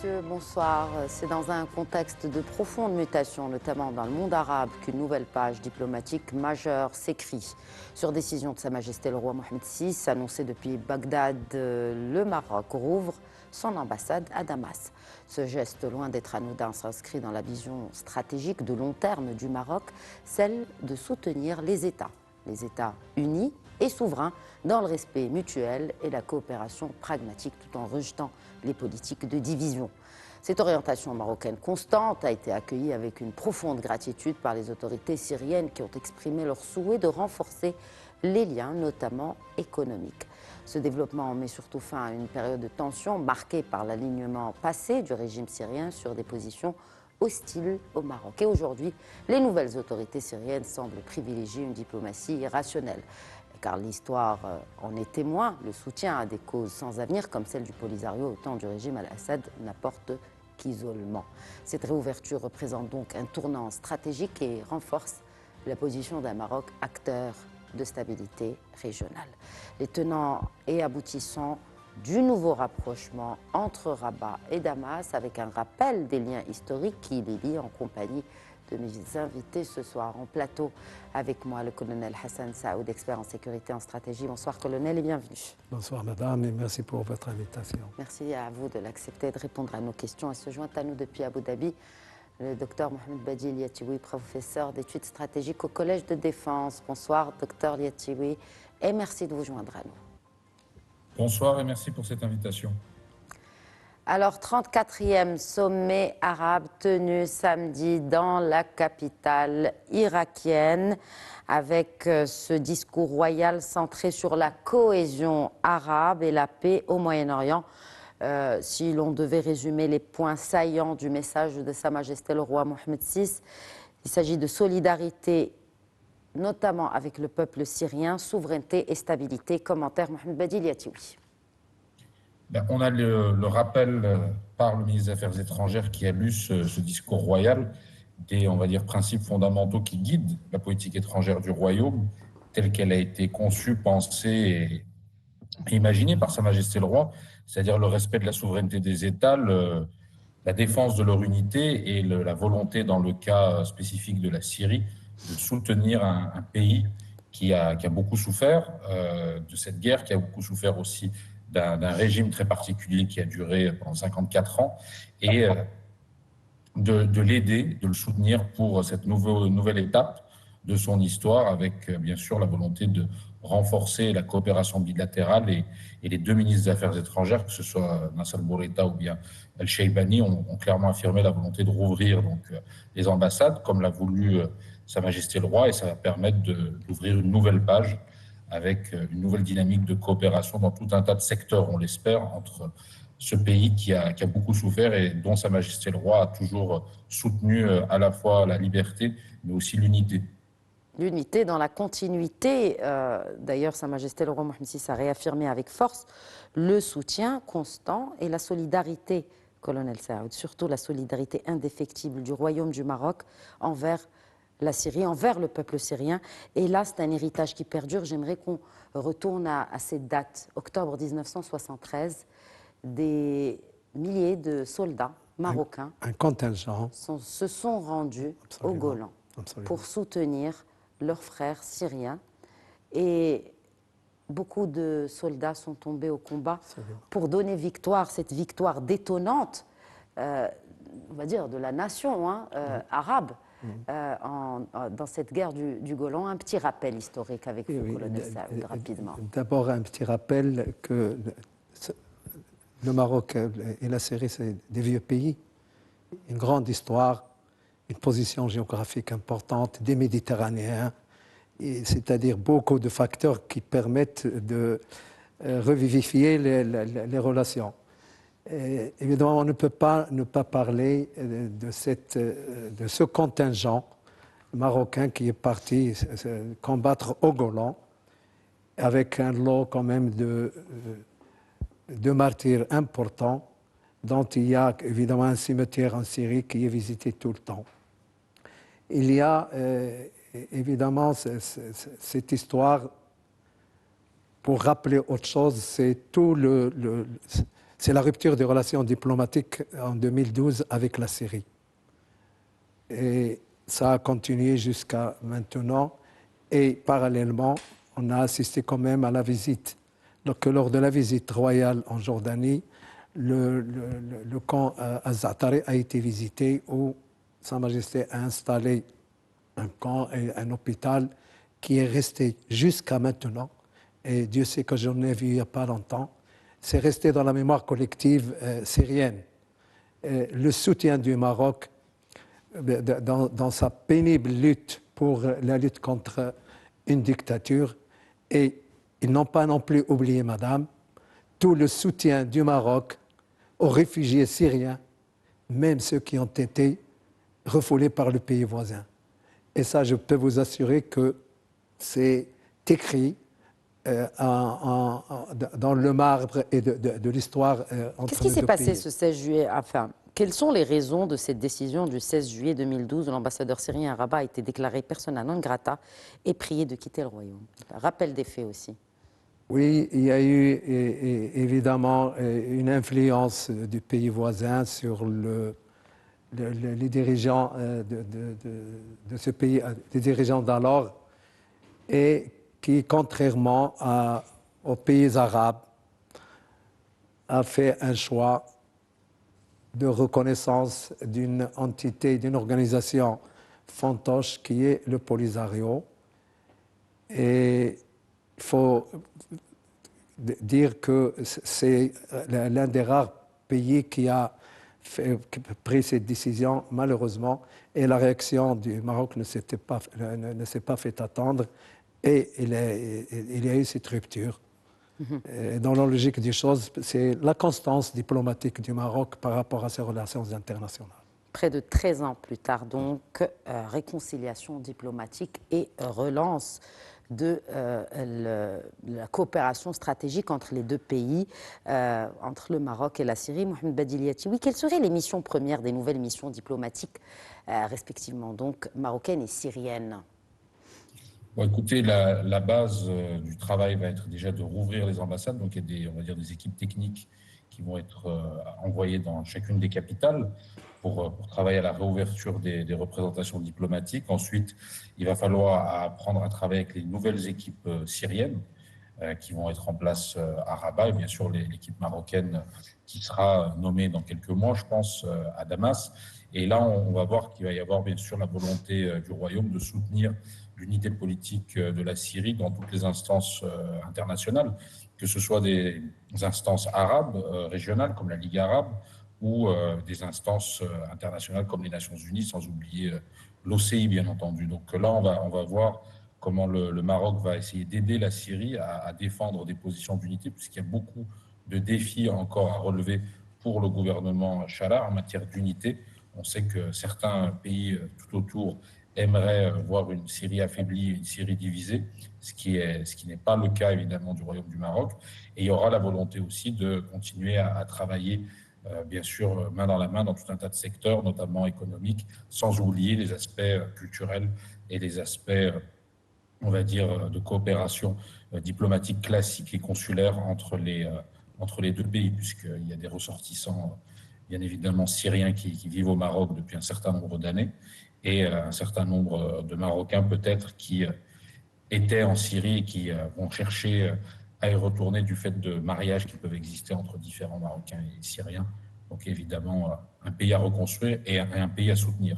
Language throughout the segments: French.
messieurs, bonsoir. C'est dans un contexte de profonde mutation, notamment dans le monde arabe, qu'une nouvelle page diplomatique majeure s'écrit. Sur décision de Sa Majesté le roi Mohamed VI, annoncée depuis Bagdad, le Maroc rouvre son ambassade à Damas. Ce geste, loin d'être anodin, s'inscrit dans la vision stratégique de long terme du Maroc, celle de soutenir les États unis et souverains dans le respect mutuel et la coopération pragmatique tout en rejetant les politiques de division. Cette orientation marocaine constante a été accueillie avec une profonde gratitude par les autorités syriennes qui ont exprimé leur souhait de renforcer les liens, notamment économiques. Ce développement met surtout fin à une période de tension marquée par l'alignement passé du régime syrien sur des positions hostiles au Maroc. Et aujourd'hui, les nouvelles autorités syriennes semblent privilégier une diplomatie rationnelle. Car l'histoire en est témoin, le soutien à des causes sans avenir, comme celle du Polisario au temps du régime Al-Assad, n'apporte qu'isolement. Cette réouverture représente donc un tournant stratégique et renforce la position d'un Maroc acteur de stabilité régionale. Les tenants et aboutissants du nouveau rapprochement entre Rabat et Damas, avec un rappel des liens historiques qui les lient, en compagnie de mes invités ce soir en plateau. Avec moi, le colonel Hassan Saoud, expert en sécurité et en stratégie. Bonsoir colonel et bienvenue. Bonsoir madame et merci pour votre invitation. Merci à vous de l'accepter, de répondre à nos questions. Et se joint à nous depuis Abu Dhabi le docteur Mohamed Badji Liatioui, professeur d'études stratégiques au Collège de Défense. Bonsoir docteur Liatioui et merci de vous joindre à nous. Bonsoir et merci pour cette invitation. Alors, 34e sommet arabe tenu samedi dans la capitale irakienne, avec ce discours royal centré sur la cohésion arabe et la paix au Moyen-Orient. Si l'on devait résumer les points saillants du message de Sa Majesté le roi Mohamed VI, il s'agit de solidarité, notamment avec le peuple syrien, souveraineté et stabilité. Commentaire Mohamed Badji Liatioui. On a le rappel par le ministre des Affaires étrangères qui a lu ce discours royal des, on va dire, principes fondamentaux qui guident la politique étrangère du royaume, telle qu'elle a été conçue, pensée et imaginée par Sa Majesté le roi, c'est-à-dire le respect de la souveraineté des États, la défense de leur unité et la volonté, dans le cas spécifique de la Syrie, de soutenir un pays qui a beaucoup souffert de cette guerre, qui a beaucoup souffert aussi d'un régime très particulier qui a duré pendant 54 ans, et de l'aider, de le soutenir pour cette nouvelle étape de son histoire, avec bien sûr la volonté de renforcer la coopération bilatérale. Et les deux ministres des Affaires étrangères, que ce soit Nasser Bourita ou bien El-Sheibani, ont clairement affirmé la volonté de rouvrir donc, les ambassades, comme l'a voulu Sa Majesté le Roi, et ça va permettre d'ouvrir une nouvelle page avec une nouvelle dynamique de coopération dans tout un tas de secteurs, on l'espère, entre ce pays qui a beaucoup souffert et dont Sa Majesté le Roi a toujours soutenu à la fois la liberté, mais aussi l'unité. L'unité dans la continuité. D'ailleurs, Sa Majesté le roi Mohamed VI a réaffirmé avec force le soutien constant et la solidarité, colonel Saoud, surtout la solidarité indéfectible du royaume du Maroc envers la Syrie, envers le peuple syrien. Et là, c'est un héritage qui perdure. J'aimerais qu'on retourne à cette date, octobre 1973. Des milliers de soldats marocains un contingent se sont rendus au Golan pour soutenir leurs frères syriens. Et beaucoup de soldats sont tombés au combat pour donner victoire, cette victoire détonnante, on va dire, de la nation arabe. Dans cette guerre du Golan. Un petit rappel historique avec vous, colonel Saoud, rapidement. D'abord, un petit rappel que le Maroc et la Syrie, c'est des vieux pays, une grande histoire, une position géographique importante, des Méditerranéens, c'est-à-dire beaucoup de facteurs qui permettent de revivifier les relations. Et évidemment, on ne peut pas ne pas parler de ce contingent marocain qui est parti combattre au Golan, avec un lot quand même de martyrs importants, dont il y a évidemment un cimetière en Syrie qui est visité tout le temps. Il y a évidemment cette histoire, pour rappeler autre chose, c'est tout c'est la rupture des relations diplomatiques en 2012 avec la Syrie. Et ça a continué jusqu'à maintenant. Et parallèlement, on a assisté quand même à la visite. Donc, lors de la visite royale en Jordanie, le camp Al-Zaatari a été visité où Sa Majesté a installé un camp et un hôpital qui est resté jusqu'à maintenant. Et Dieu sait que j'en ai vu il n'y a pas longtemps. C'est resté dans la mémoire collective syrienne. Le soutien du Maroc dans sa pénible lutte pour la lutte contre une dictature. Et ils n'ont pas non plus oublié, madame, tout le soutien du Maroc aux réfugiés syriens, même ceux qui ont été refoulés par le pays voisin. Et ça, je peux vous assurer que c'est écrit dans le marbre et de l'histoire entre les deux pays. Qu'est-ce qui s'est passé ce 16 juillet? Enfin, quelles sont les raisons de cette décision du 16 juillet 2012 où l'ambassadeur syrien à Rabat a été déclaré persona non grata et prié de quitter le royaume? Rappel des faits aussi. Oui, il y a eu évidemment une influence du pays voisin sur les dirigeants de ce pays, les dirigeants d'alors, et qui, contrairement aux pays arabes, a fait un choix de reconnaissance d'une entité, d'une organisation fantoche qui est le Polisario. Et il faut dire que c'est l'un des rares pays qui a pris cette décision, malheureusement, et la réaction du Maroc ne s'est pas fait attendre, et il y a eu cette rupture. Dans la logique des choses, c'est la constance diplomatique du Maroc par rapport à ses relations internationales. Près de 13 ans plus tard, donc, réconciliation diplomatique et relance de la coopération stratégique entre les deux pays, entre le Maroc et la Syrie. Mohamed Badiliati, oui, quelles seraient les missions premières des nouvelles missions diplomatiques, respectivement donc marocaines et syriennes? Bon, écoutez, la base du travail va être déjà de rouvrir les ambassades. Donc, il y a on va dire, des équipes techniques qui vont être envoyées dans chacune des capitales pour travailler à la réouverture des représentations diplomatiques. Ensuite, il va falloir apprendre à travailler avec les nouvelles équipes syriennes qui vont être en place à Rabat, et bien sûr l'équipe marocaine qui sera nommée dans quelques mois, je pense, à Damas. Et là, on va voir qu'il va y avoir bien sûr la volonté du Royaume de soutenir l'unité politique de la Syrie dans toutes les instances internationales, que ce soit des instances arabes régionales comme la Ligue arabe ou des instances internationales comme les Nations unies, sans oublier l'OCI, bien entendu. Donc là, on va voir comment le Maroc va essayer d'aider la Syrie à défendre des positions d'unité, puisqu'il y a beaucoup de défis encore à relever pour le gouvernement Chara en matière d'unité. On sait que certains pays tout autour aimeraient voir une Syrie affaiblie, une Syrie divisée, ce qui n'est pas le cas évidemment du Royaume du Maroc. Et il y aura la volonté aussi de continuer à travailler, bien sûr, main dans la main dans tout un tas de secteurs, notamment économiques, sans oublier les aspects culturels et les aspects, on va dire, de coopération diplomatique classique et consulaire entre les deux pays, puisqu'il y a des ressortissants, bien évidemment, syriens qui vivent au Maroc depuis un certain nombre d'années, et un certain nombre de Marocains peut-être qui étaient en Syrie et qui vont chercher à y retourner du fait de mariages qui peuvent exister entre différents Marocains et Syriens. Donc évidemment, un pays à reconstruire et un pays à soutenir.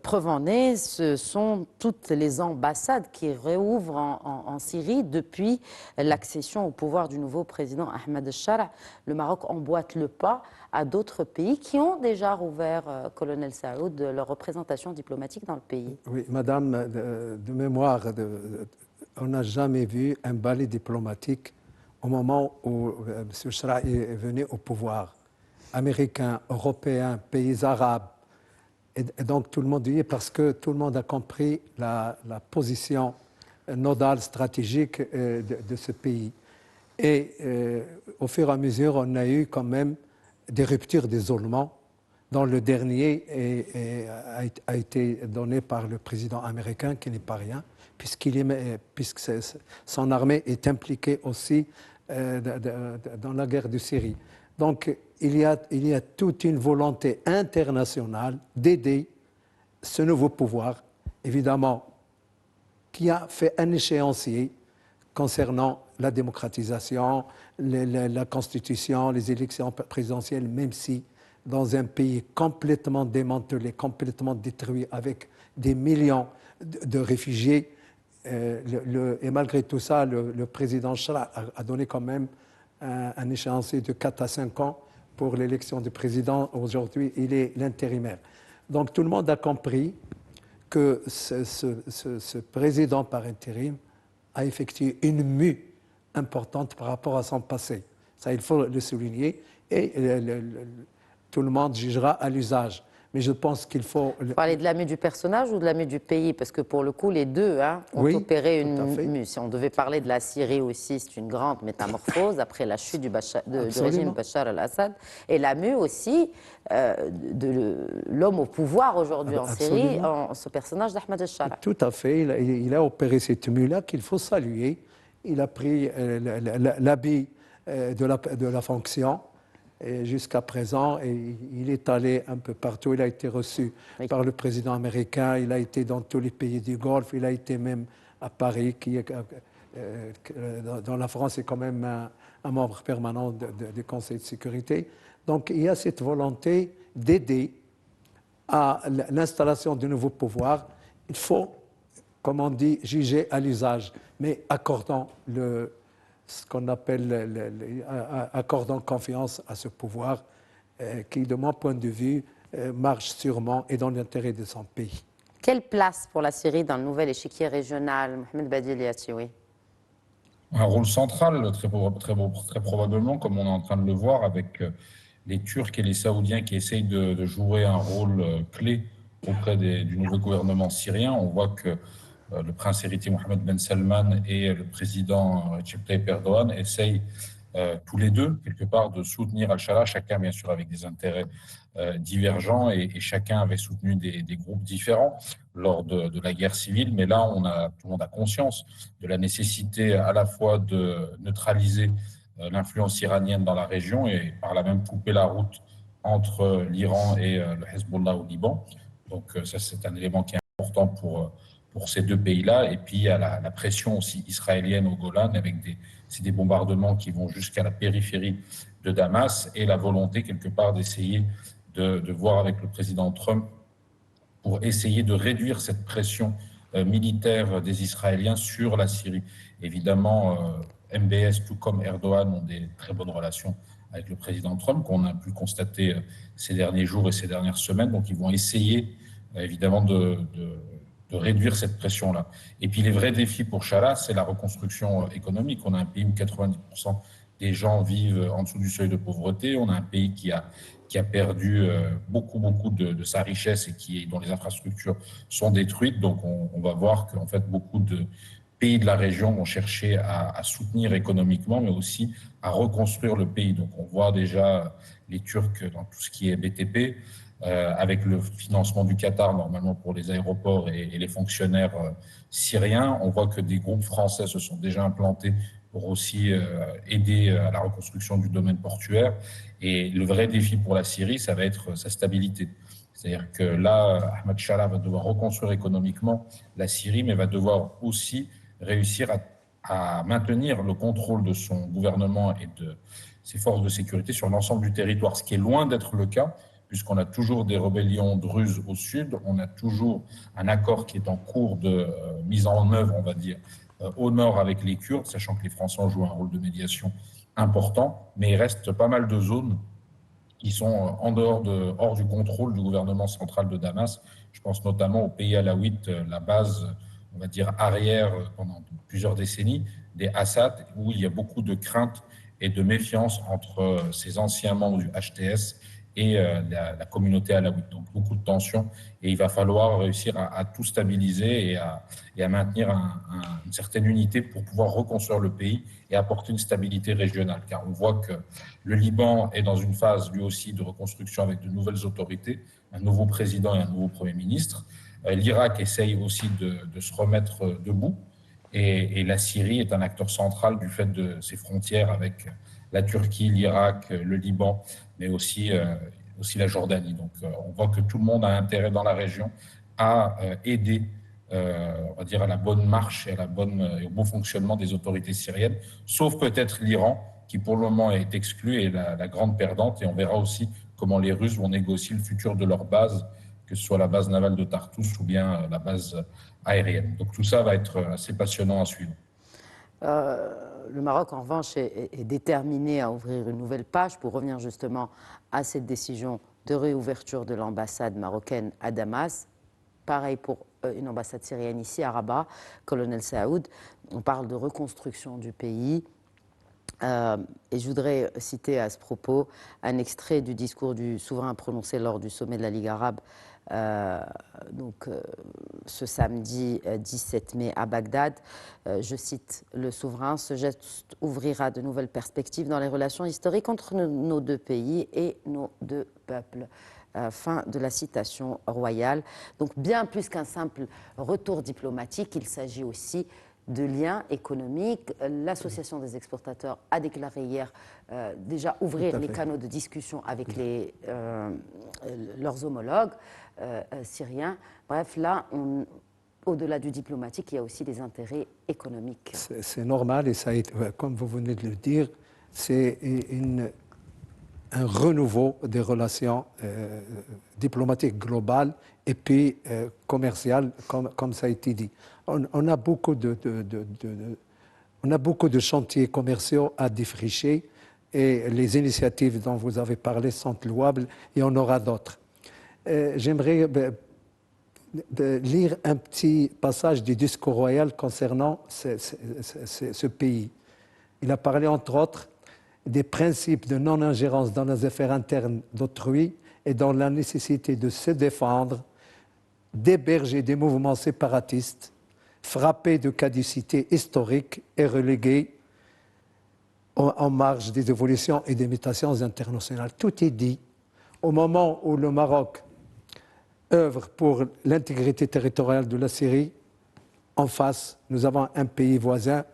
Preuve en est, ce sont toutes les ambassades qui réouvrent en Syrie depuis l'accession au pouvoir du nouveau président Ahmed al-Shara. Le Maroc emboîte le pas à d'autres pays qui ont déjà rouvert, colonel Saoud, leur représentation diplomatique dans le pays. Oui, madame, de mémoire, on n'a jamais vu un balai diplomatique au moment où M. Shara est venu au pouvoir. Américains, Européens, pays arabes. Et donc tout le monde y est parce que tout le monde a compris la position nodale stratégique de ce pays. Et au fur et à mesure, on a eu quand même des ruptures d'isolement, dont le dernier a été donné par le président américain, qui n'est pas rien, puisque son armée est impliquée aussi dans la guerre de Syrie. Donc, il y a toute une volonté internationale d'aider ce nouveau pouvoir, évidemment, qui a fait un échéancier concernant la démocratisation, la constitution, les élections présidentielles, même si dans un pays complètement démantelé, complètement détruit, avec des millions de réfugiés, et malgré tout ça, le président Chara a donné quand même un échéancier de 4 à 5 ans pour l'élection du président. Aujourd'hui, il est l'intérimaire. Donc tout le monde a compris que ce président par intérim a effectué une mue importante par rapport à son passé. Ça, il faut le souligner. Et tout le monde jugera à l'usage. Mais je pense qu'il faut... Vous parlez de la mue du personnage ou de la mue du pays? Parce que pour le coup, les deux ont opéré une mue. Si on devait parler de la Syrie aussi, c'est une grande métamorphose après la chute du régime Bachar al-Assad. Et la mue aussi de l'homme au pouvoir aujourd'hui en Syrie, ce personnage d'Ahmed al-Shara. Tout à fait. Il a opéré cette mue-là qu'il faut saluer. Il a pris l'habit de la fonction. Jusqu'à présent, et il est allé un peu partout. Il a été reçu par le président américain, il a été dans tous les pays du Golfe, il a été même à Paris, qui est, dans la France est quand même un membre permanent du Conseil de sécurité. Donc il y a cette volonté d'aider à l'installation du nouveau pouvoir. Il faut, comme on dit, juger à l'usage, mais accordant ce qu'on appelle accordant confiance à ce pouvoir qui, de mon point de vue, marche sûrement et dans l'intérêt de son pays. Quelle place pour la Syrie dans le nouvel échiquier régional, Mohamed Badil Yatioui? Un rôle central, très probablement, comme on est en train de le voir, avec les Turcs et les Saoudiens qui essayent de jouer un rôle clé auprès du nouveau gouvernement syrien. On voit que le prince héritier Mohamed Ben Salman et le président Recep Tayyip Erdogan essayent tous les deux, quelque part, de soutenir Al-Shara, chacun bien sûr avec des intérêts divergents et chacun avait soutenu des groupes différents lors de la guerre civile. Mais là, tout le monde a conscience de la nécessité à la fois de neutraliser l'influence iranienne dans la région et par là même couper la route entre l'Iran et le Hezbollah au Liban. Donc ça, c'est un élément qui est important pour ces deux pays-là. Et puis, il y a la pression aussi israélienne au Golan, avec des bombardements qui vont jusqu'à la périphérie de Damas, et la volonté, quelque part, d'essayer de voir avec le président Trump pour essayer de réduire cette pression militaire des Israéliens sur la Syrie. Évidemment, MBS, tout comme Erdogan, ont des très bonnes relations avec le président Trump, qu'on a pu constater ces derniers jours et ces dernières semaines. Donc, ils vont essayer, évidemment, de réduire cette pression-là. Et puis les vrais défis pour Chara, c'est la reconstruction économique. On a un pays où 90% des gens vivent en dessous du seuil de pauvreté. On a un pays qui a perdu beaucoup de sa richesse et dont les infrastructures sont détruites. Donc on va voir qu'en fait beaucoup de pays de la région vont chercher à soutenir économiquement, mais aussi à reconstruire le pays. Donc on voit déjà les Turcs dans tout ce qui est BTP, avec le financement du Qatar, normalement pour les aéroports et les fonctionnaires syriens. On voit que des groupes français se sont déjà implantés pour aussi aider à la reconstruction du domaine portuaire. Et le vrai défi pour la Syrie, ça va être sa stabilité. C'est-à-dire que là, Ahmed Shara va devoir reconstruire économiquement la Syrie, mais va devoir aussi réussir à maintenir le contrôle de son gouvernement et de ses forces de sécurité sur l'ensemble du territoire, ce qui est loin d'être le cas, puisqu'on a toujours des rébellions druzes au sud, on a toujours un accord qui est en cours de mise en œuvre, on va dire, au nord avec les Kurdes, sachant que les Français jouent un rôle de médiation important, mais il reste pas mal de zones qui sont hors du contrôle du gouvernement central de Damas. Je pense notamment au pays alaouite, la base, on va dire, arrière pendant plusieurs décennies des Assad, où il y a beaucoup de craintes et de méfiance entre ces anciens membres du HTS et la communauté alaouite. Donc beaucoup de tensions, et il va falloir réussir à tout stabiliser et à maintenir une certaine unité pour pouvoir reconstruire le pays et apporter une stabilité régionale. Car on voit que le Liban est dans une phase lui aussi de reconstruction avec de nouvelles autorités, un nouveau président et un nouveau Premier ministre. L'Irak essaye aussi de se remettre debout. Et la Syrie est un acteur central du fait de ses frontières avec la Turquie, l'Irak, le Liban, mais aussi la Jordanie. Donc on voit que tout le monde a intérêt dans la région à aider, on va dire, à la bonne marche et, et au bon fonctionnement des autorités syriennes, sauf peut-être l'Iran, qui pour le moment est exclu et la grande perdante. Et on verra aussi comment les Russes vont négocier le futur de leur base, que ce soit la base navale de Tartous ou bien la base aérienne. Donc tout ça va être assez passionnant à suivre. Le Maroc, en revanche, est déterminé à ouvrir une nouvelle page pour revenir justement à cette décision de réouverture de l'ambassade marocaine à Damas. Pareil pour une ambassade syrienne ici à Rabat, colonel Saoud. On parle de reconstruction du pays. Et je voudrais citer à ce propos un extrait du discours du souverain prononcé lors du sommet de la Ligue arabe, ce samedi 17 mai à Bagdad. Je cite le souverain: ce geste ouvrira de nouvelles perspectives dans les relations historiques entre nos deux pays et nos deux peuples. Fin de la citation royale. Donc bien plus qu'un simple retour diplomatique, il s'agit aussi de liens économiques. L'Association des exportateurs a déclaré hier déjà ouvrir les canaux de discussion avec leurs homologues syriens. Bref, là, au-delà du diplomatique, il y a aussi des intérêts économiques. C'est normal et ça a été, comme vous venez de le dire, c'est un renouveau des relations diplomatiques globales et puis commerciales, comme ça a été dit. On a beaucoup de chantiers commerciaux à défricher et les initiatives dont vous avez parlé sont louables et on aura d'autres. J'aimerais lire un petit passage du discours royal concernant ce pays. Il a parlé entre autres des principes de non-ingérence dans les affaires internes d'autrui et dans la nécessité de se défendre, d'héberger des mouvements séparatistes, frappés de caducité historique et relégués en marge des évolutions et des mutations internationales. Tout est dit. Au moment où le Maroc œuvre pour l'intégrité territoriale de la Syrie, en face, nous avons un pays voisin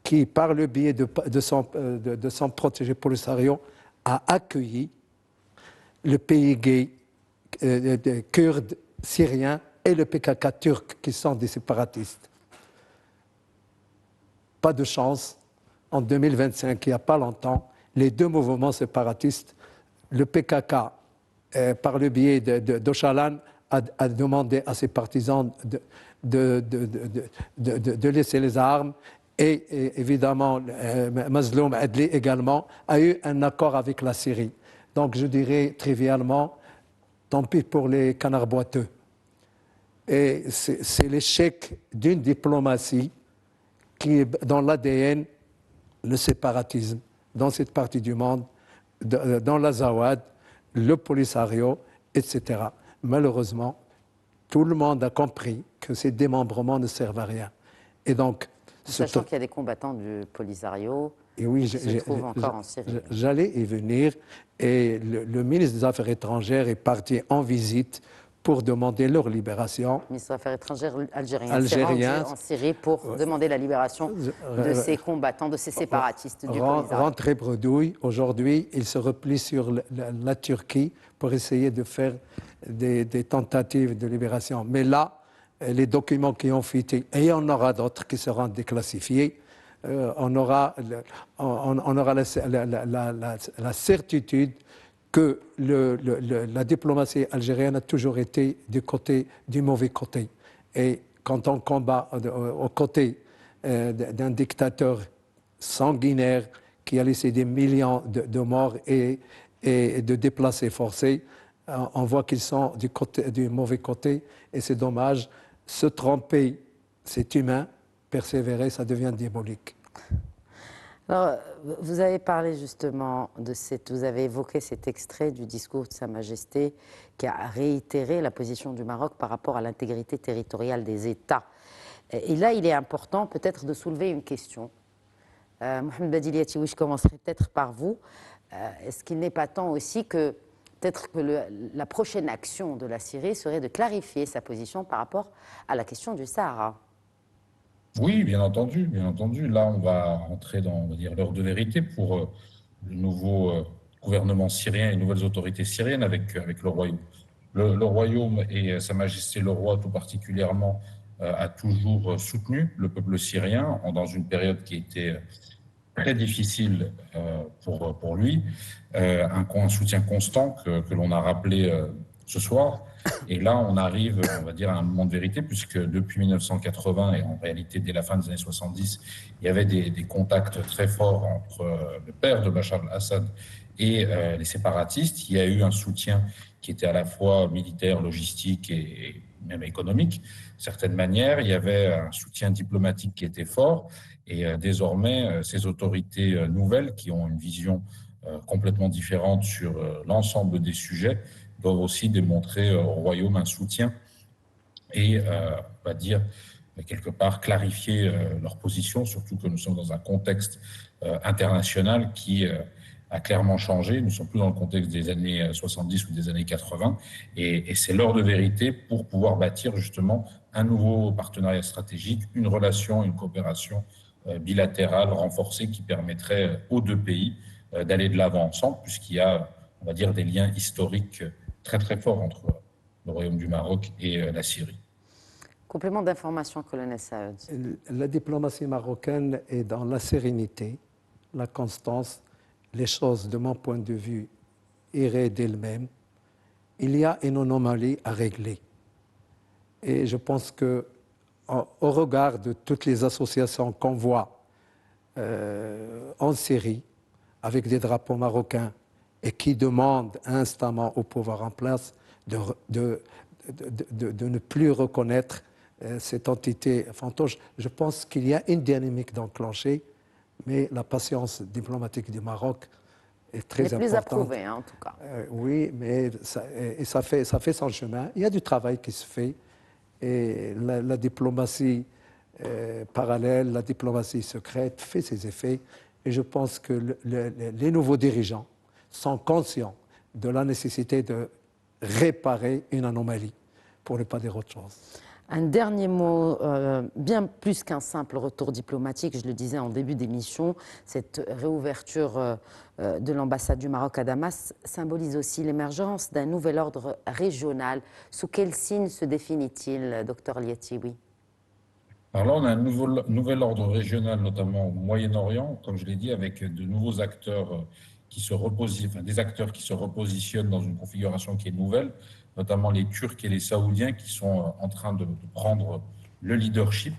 qui, par le biais de son protégé Polisario, a accueilli le pays gay kurde syrien et le PKK turc, qui sont des séparatistes. Pas de chance, en 2025, il n'y a pas longtemps, les deux mouvements séparatistes, le PKK, par le biais d'Ocalan, a demandé à ses partisans de laisser les armes. Et évidemment, Mazloum Adli également a eu un accord avec la Syrie. Donc je dirais trivialement, tant pis pour les canards boiteux. Et c'est l'échec d'une diplomatie qui est dans l'ADN, le séparatisme, dans cette partie du monde, dans l'Azawad, le Polisario, etc. Malheureusement, tout le monde a compris que ces démembrements ne servent à rien. Et donc, sachant qu'il y a des combattants du Polisario qui se trouvent encore en Syrie. J'allais y venir, et le ministre des Affaires étrangères est parti en visite pour demander leur libération. Le ministre des Affaires étrangères algérien s'est rendu en Syrie pour demander la libération de ces combattants, de ces séparatistes du Polisario. Rentrée bredouille, aujourd'hui, il se replie sur la Turquie pour essayer de faire des tentatives de libération. Mais là, les documents qui ont fuité, et il y en aura d'autres qui seront déclassifiés, on aura la certitude que la diplomatie algérienne a toujours été du mauvais côté. Et quand on combat aux côtés d'un dictateur sanguinaire qui a laissé des millions de morts et de déplacés forcés, on voit qu'ils sont du mauvais côté, et c'est dommage. Se tromper, c'est humain. Persévérer, ça devient diabolique. Alors, vous avez parlé justement vous avez évoqué cet extrait du discours de Sa Majesté qui a réitéré la position du Maroc par rapport à l'intégrité territoriale des États. Et là, il est important peut-être de soulever une question. Mohamed Badiliati, je commencerai peut-être par vous. Est-ce qu'il n'est pas temps aussi que peut-être que la prochaine action de la Syrie serait de clarifier sa position par rapport à la question du Sahara? Oui, bien entendu, bien entendu. Là, on va entrer dans, on va dire, l'heure de vérité pour le nouveau gouvernement syrien et les nouvelles autorités syriennes avec le royaume. Le royaume et Sa Majesté le roi tout particulièrement a toujours soutenu le peuple syrien dans une période qui était très difficile pour lui, un soutien constant que l'on a rappelé ce soir. Et là, on arrive, on va dire, à un moment de vérité, puisque depuis 1980 et en réalité dès la fin des années 70, il y avait des contacts très forts entre le père de Bachar al-Assad et les séparatistes. Il y a eu un soutien qui était à la fois militaire, logistique et même économique, de certaines manières. Il y avait un soutien diplomatique qui était fort. Et désormais, ces autorités nouvelles qui ont une vision complètement différente sur l'ensemble des sujets doivent aussi démontrer au royaume un soutien et, on va dire, quelque part clarifier leur position, surtout que nous sommes dans un contexte international qui a clairement changé. Nous ne sommes plus dans le contexte des années 70 ou des années 80. Et c'est l'heure de vérité pour pouvoir bâtir justement un nouveau partenariat stratégique, une relation, une coopération bilatérale renforcée qui permettrait aux deux pays d'aller de l'avant ensemble, puisqu'il y a, on va dire, des liens historiques très très forts entre le Royaume du Maroc et la Syrie. Complément d'information, colonel Saad. La diplomatie marocaine est dans la sérénité, la constance. Les choses, de mon point de vue, iraient d'elles-mêmes. Il y a une anomalie à régler. Et je pense que, au regard de toutes les associations qu'on voit en Syrie, avec des drapeaux marocains, et qui demandent instamment au pouvoir en place de ne plus reconnaître cette entité fantoche, je pense qu'il y a une dynamique d'enclencher, mais la patience diplomatique du Maroc est très importante. Les plus approuvés, hein, en tout cas. Oui, mais ça fait son chemin. Il y a du travail qui se fait. Et la diplomatie parallèle, la diplomatie secrète fait ses effets. Et je pense que les nouveaux dirigeants sont conscients de la nécessité de réparer une anomalie, pour ne pas dire autre chose. Un dernier mot, bien plus qu'un simple retour diplomatique, je le disais en début d'émission, cette réouverture de l'ambassade du Maroc à Damas symbolise aussi l'émergence d'un nouvel ordre régional. Sous quel signe se définit-il, docteur Liattioui? Alors là, on a un nouvel ordre régional, notamment au Moyen-Orient, comme je l'ai dit, avec de nouveaux acteurs qui se repositionnent, enfin, des acteurs qui se repositionnent dans une configuration qui est nouvelle, notamment les Turcs et les Saoudiens qui sont en train de prendre le leadership.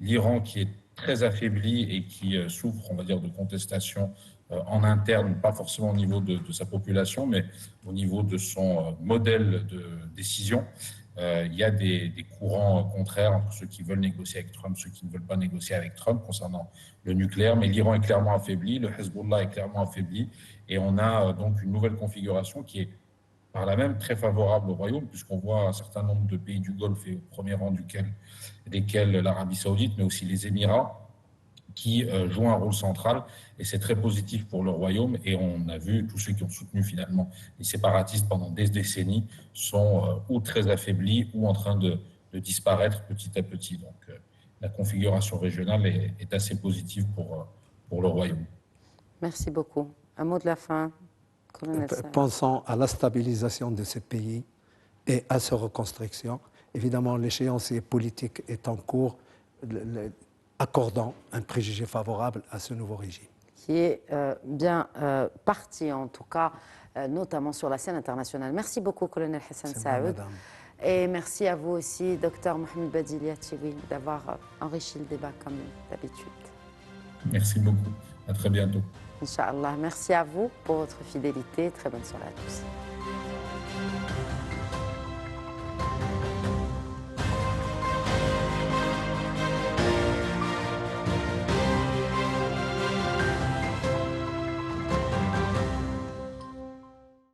L'Iran qui est très affaibli et qui souffre, on va dire, de contestations en interne, pas forcément au niveau de sa population, mais au niveau de son modèle de décision. Il y a des courants contraires entre ceux qui veulent négocier avec Trump, ceux qui ne veulent pas négocier avec Trump concernant le nucléaire, mais l'Iran est clairement affaibli, le Hezbollah est clairement affaibli, et on a donc une nouvelle configuration qui est par là même très favorable au Royaume, puisqu'on voit un certain nombre de pays du Golfe, et au premier rang desquels l'Arabie Saoudite, mais aussi les Émirats, qui jouent un rôle central, et c'est très positif pour le Royaume. Et on a vu tous ceux qui ont soutenu finalement les séparatistes pendant des décennies sont ou très affaiblis ou en train de disparaître petit à petit. Donc la configuration régionale est assez positive pour le Royaume. Merci beaucoup. Un mot de la fin, colonel Saad. Pensons à la stabilisation de ces pays et à sa reconstruction. Évidemment, l'échéancier politique est en cours, accordant un préjugé favorable à ce nouveau régime. Qui est bien parti, en tout cas, notamment sur la scène internationale. Merci beaucoup, colonel Hassan Saoud. Et merci à vous aussi, docteur Mohamed Badi Liattioui, d'avoir enrichi le débat comme d'habitude. Merci beaucoup. À très bientôt. Inch'Allah. Merci à vous pour votre fidélité. Très bonne soirée à tous.